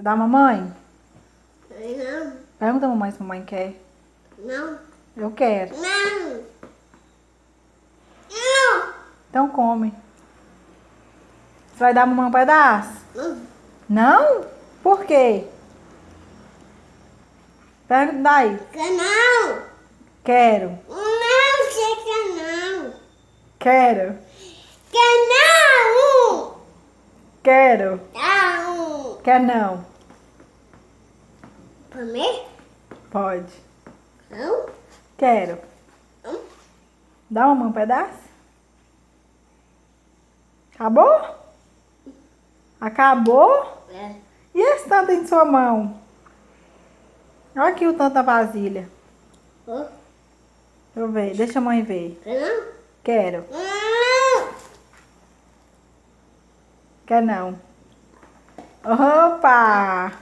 Você dá a mamãe? Não. Pergunta a mamãe se a mamãe quer. Não. Eu quero. Não. Não. Então come. Você vai dar a mamãe um pedaço? Não. Não? Por quê? Pergunta daí. Não. Quero. Não, chega não. Quero. Não. Quero. Não. Quer não? Comer? Pode. Não. Quero. Não. Dá a mamãe um pedaço? Acabou? Acabou? É. E esse tanto em sua mão? Olha aqui o tanto da vasilha. Oh. Deixa eu ver. Deixa a mãe ver. Não. Quero. Não. Quer não? Opa!